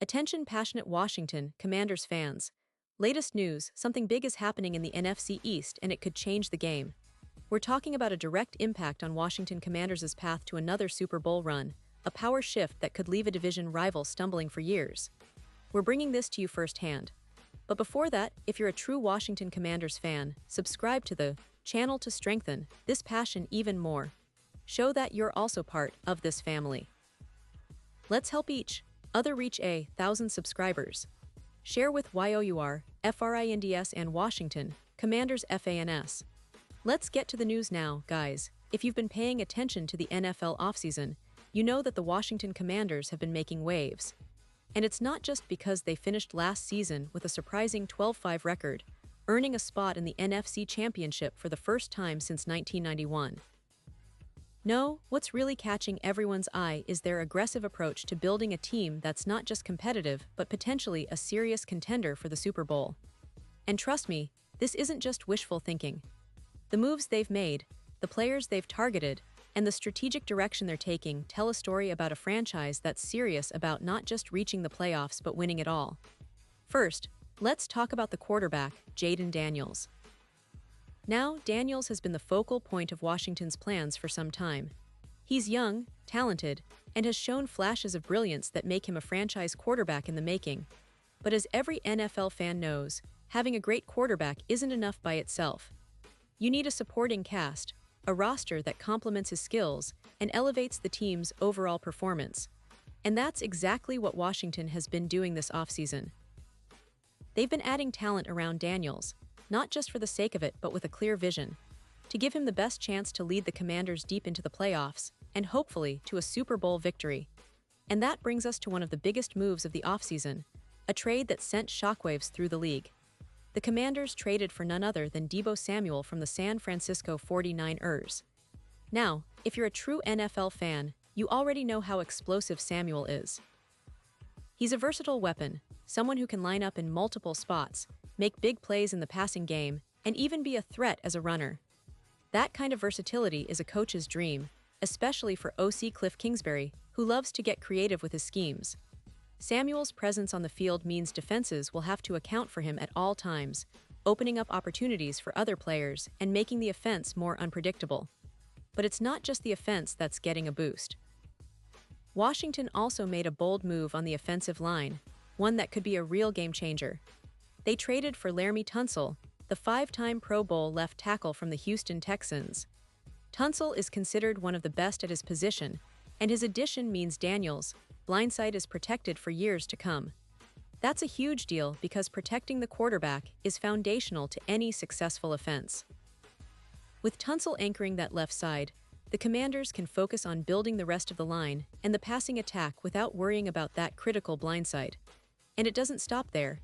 Attention passionate Washington Commanders fans. Latest news, something big is happening in the NFC East and it could change the game. We're talking about a direct impact on Washington Commanders' path to another Super Bowl run, a power shift that could leave a division rival stumbling for years. We're bringing this to you firsthand. But before that, if you're a true Washington Commanders fan, subscribe to the channel to strengthen this passion even more. Show that you're also part of this family. Let's help each other reach 1,000 subscribers. Share with YOUR, FRINDS and Washington Commanders FANS. Let's get to the news now, guys. If you've been paying attention to the NFL offseason, you know that the Washington Commanders have been making waves. And it's not just because they finished last season with a surprising 12-5 record, earning a spot in the NFC Championship for the first time since 1991. No, what's really catching everyone's eye is their aggressive approach to building a team that's not just competitive but potentially a serious contender for the Super Bowl. And trust me, this isn't just wishful thinking. The moves they've made, the players they've targeted, and the strategic direction they're taking tell a story about a franchise that's serious about not just reaching the playoffs but winning it all. First, let's talk about the quarterback, Jayden Daniels. Now, Daniels has been the focal point of Washington's plans for some time. He's young, talented, and has shown flashes of brilliance that make him a franchise quarterback in the making. But as every NFL fan knows, having a great quarterback isn't enough by itself. You need a supporting cast, a roster that complements his skills and elevates the team's overall performance. And that's exactly what Washington has been doing this offseason. They've been adding talent around Daniels, not just for the sake of it but with a clear vision, to give him the best chance to lead the Commanders deep into the playoffs and hopefully to a Super Bowl victory. And that brings us to one of the biggest moves of the offseason, a trade that sent shockwaves through the league. The Commanders traded for none other than Deebo Samuel from the San Francisco 49ers. Now, if you're a true NFL fan, you already know how explosive Samuel is. He's a versatile weapon, someone who can line up in multiple spots, make big plays in the passing game, and even be a threat as a runner. That kind of versatility is a coach's dream, especially for OC Cliff Kingsbury, who loves to get creative with his schemes. Samuel's presence on the field means defenses will have to account for him at all times, opening up opportunities for other players and making the offense more unpredictable. But it's not just the offense that's getting a boost. Washington also made a bold move on the offensive line, one that could be a real game changer. They traded for Laremy Tunsil, the 5-time Pro Bowl left tackle from the Houston Texans. Tunsil is considered one of the best at his position, and his addition means Daniels' blindside is protected for years to come. That's a huge deal because protecting the quarterback is foundational to any successful offense. With Tunsil anchoring that left side, the Commanders can focus on building the rest of the line and the passing attack without worrying about that critical blindside. And it doesn't stop there.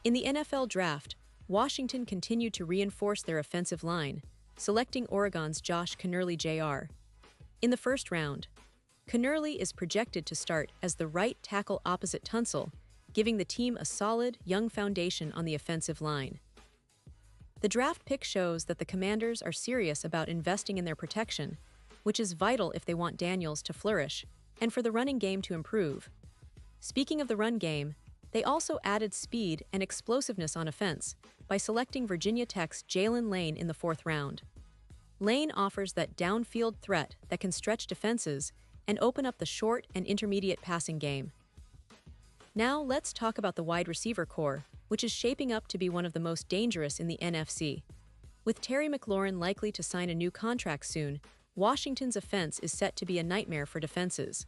In the NFL Draft, Washington continued to reinforce their offensive line, selecting Oregon's Josh Kennerly Jr. In the first round, Kennerly is projected to start as the right tackle opposite Tunsil, giving the team a solid, young foundation on the offensive line. The draft pick shows that the Commanders are serious about investing in their protection, which is vital if they want Daniels to flourish and for the running game to improve. Speaking of the run game, they also added speed and explosiveness on offense by selecting Virginia Tech's Jalen Lane in the 4th round. Lane offers that downfield threat that can stretch defenses and open up the short and intermediate passing game. Now let's talk about the wide receiver core, which is shaping up to be one of the most dangerous in the NFC. With Terry McLaurin likely to sign a new contract soon, Washington's offense is set to be a nightmare for defenses.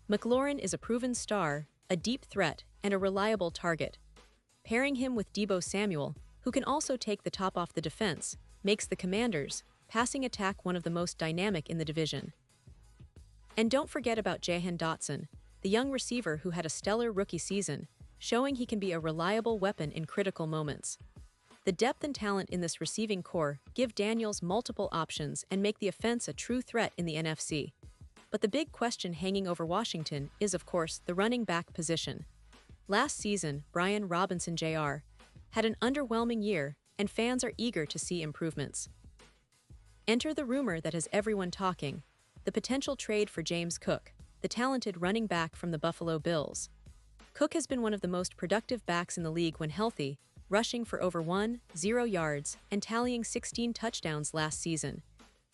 McLaurin is a proven star, a deep threat, and a reliable target. Pairing him with Deebo Samuel, who can also take the top off the defense, makes the Commanders' passing attack one of the most dynamic in the division. And don't forget about Jahan Dotson, the young receiver who had a stellar rookie season, showing he can be a reliable weapon in critical moments. The depth and talent in this receiving core give Daniels multiple options and make the offense a true threat in the NFC. But the big question hanging over Washington is, of course, the running back position. Last season, Brian Robinson Jr. had an underwhelming year, and fans are eager to see improvements. Enter the rumor that has everyone talking, the potential trade for James Cook, the talented running back from the Buffalo Bills. Cook has been one of the most productive backs in the league when healthy, rushing for over 1,000 yards and tallying 16 touchdowns last season.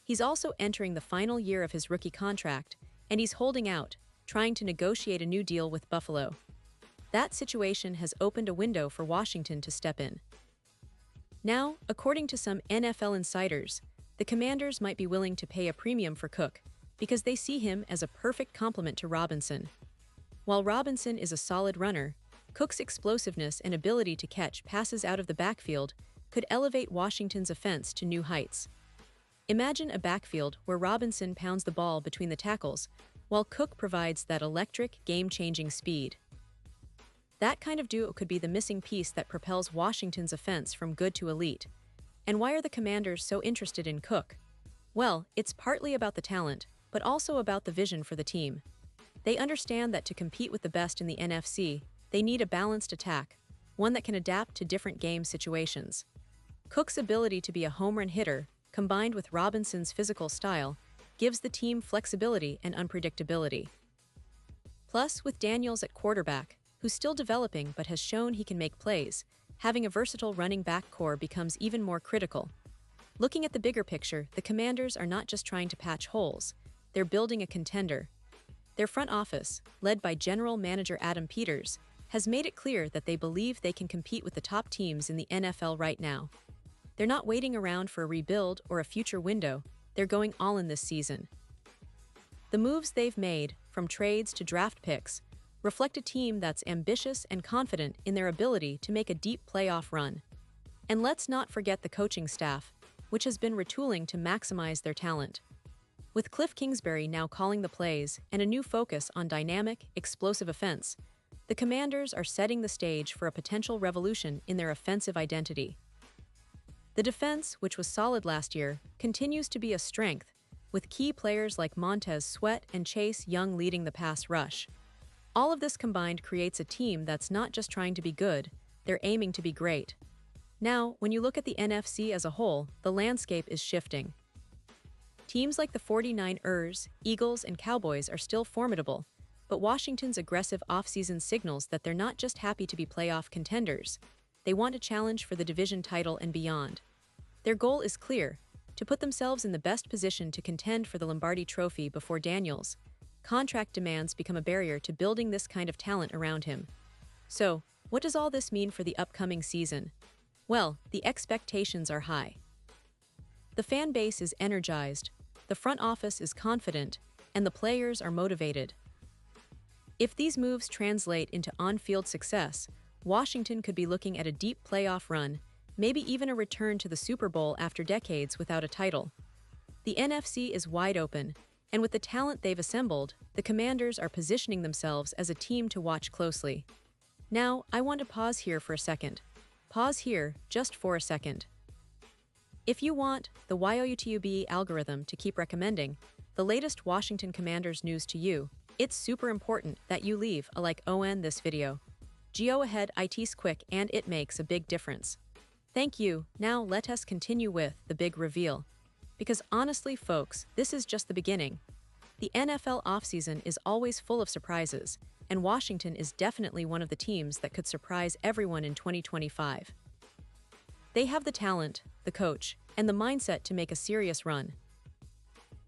He's also entering the final year of his rookie contract, and he's holding out, trying to negotiate a new deal with Buffalo. That situation has opened a window for Washington to step in. Now, according to some NFL insiders, the Commanders might be willing to pay a premium for Cook because they see him as a perfect complement to Robinson. While Robinson is a solid runner, Cook's explosiveness and ability to catch passes out of the backfield could elevate Washington's offense to new heights. Imagine a backfield where Robinson pounds the ball between the tackles, while Cook provides that electric, game-changing speed. That kind of duo could be the missing piece that propels Washington's offense from good to elite. And why are the Commanders so interested in Cook? Well, it's partly about the talent, but also about the vision for the team. They understand that to compete with the best in the NFC, they need a balanced attack, one that can adapt to different game situations. Cook's ability to be a home run hitter, combined with Robinson's physical style, gives the team flexibility and unpredictability. Plus, with Daniels at quarterback, who's still developing but has shown he can make plays, having a versatile running back core becomes even more critical. Looking at the bigger picture, the Commanders are not just trying to patch holes, they're building a contender. Their front office, led by General Manager Adam Peters, has made it clear that they believe they can compete with the top teams in the NFL right now. They're not waiting around for a rebuild or a future window, they're going all in this season. The moves they've made, from trades to draft picks, reflect a team that's ambitious and confident in their ability to make a deep playoff run. And let's not forget the coaching staff, which has been retooling to maximize their talent. With Cliff Kingsbury now calling the plays and a new focus on dynamic, explosive offense, the Commanders are setting the stage for a potential revolution in their offensive identity. The defense, which was solid last year, continues to be a strength, with key players like Montez Sweat and Chase Young leading the pass rush. All of this combined creates a team that's not just trying to be good, they're aiming to be great. Now, when you look at the NFC as a whole, the landscape is shifting. Teams like the 49ers, Eagles, and Cowboys are still formidable, but Washington's aggressive offseason signals that they're not just happy to be playoff contenders. They want a challenge for the division title and beyond. Their goal is clear: to put themselves in the best position to contend for the Lombardi Trophy before Daniels. Contract demands become a barrier to building this kind of talent around him. So, what does all this mean for the upcoming season? Well, the expectations are high. The fan base is energized, the front office is confident, and the players are motivated. If these moves translate into on-field success, Washington could be looking at a deep playoff run, maybe even a return to the Super Bowl after decades without a title. The NFC is wide open, and with the talent they've assembled, the Commanders are positioning themselves as a team to watch closely. Now, I want to pause here for a second. Pause here, just for a second. If you want the YouTube algorithm to keep recommending the latest Washington Commanders news to you, it's super important that you leave a like on this video. Go ahead, it's quick and it makes a big difference. Thank you. Now let us continue with the big reveal. Because honestly, folks, this is just the beginning. The NFL offseason is always full of surprises, and Washington is definitely one of the teams that could surprise everyone in 2025. They have the talent, the coach, and the mindset to make a serious run.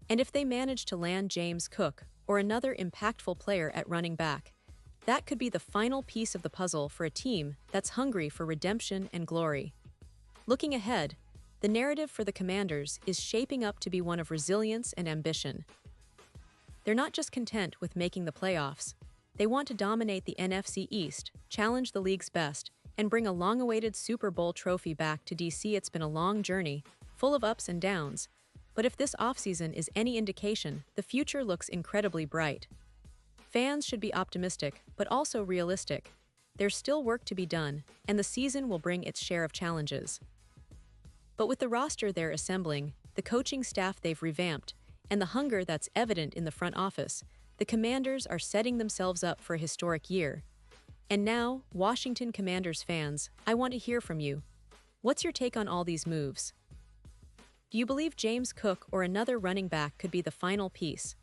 And if they manage to land James Cook or another impactful player at running back, that could be the final piece of the puzzle for a team that's hungry for redemption and glory. Looking ahead, the narrative for the Commanders is shaping up to be one of resilience and ambition. They're not just content with making the playoffs. They want to dominate the NFC East, challenge the league's best, and bring a long-awaited Super Bowl trophy back to DC. It's been a long journey, full of ups and downs, but if this offseason is any indication, the future looks incredibly bright. Fans should be optimistic, but also realistic. There's still work to be done, and the season will bring its share of challenges. But with the roster they're assembling, the coaching staff they've revamped, and the hunger that's evident in the front office, the Commanders are setting themselves up for a historic year. And now, Washington Commanders fans, I want to hear from you. What's your take on all these moves? Do you believe James Cook or another running back could be the final piece?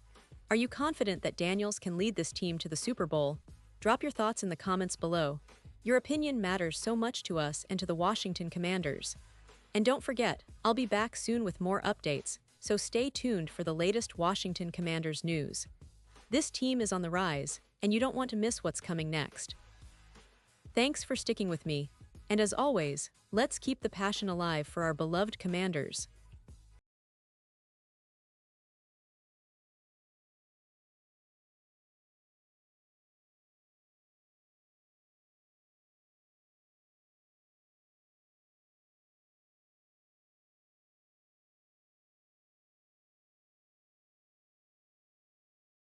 Are you confident that Daniels can lead this team to the Super Bowl? Drop your thoughts in the comments below. Your opinion matters so much to us and to the Washington Commanders. And don't forget, I'll be back soon with more updates, so stay tuned for the latest Washington Commanders news. This team is on the rise, and you don't want to miss what's coming next. Thanks for sticking with me, and as always, let's keep the passion alive for our beloved Commanders.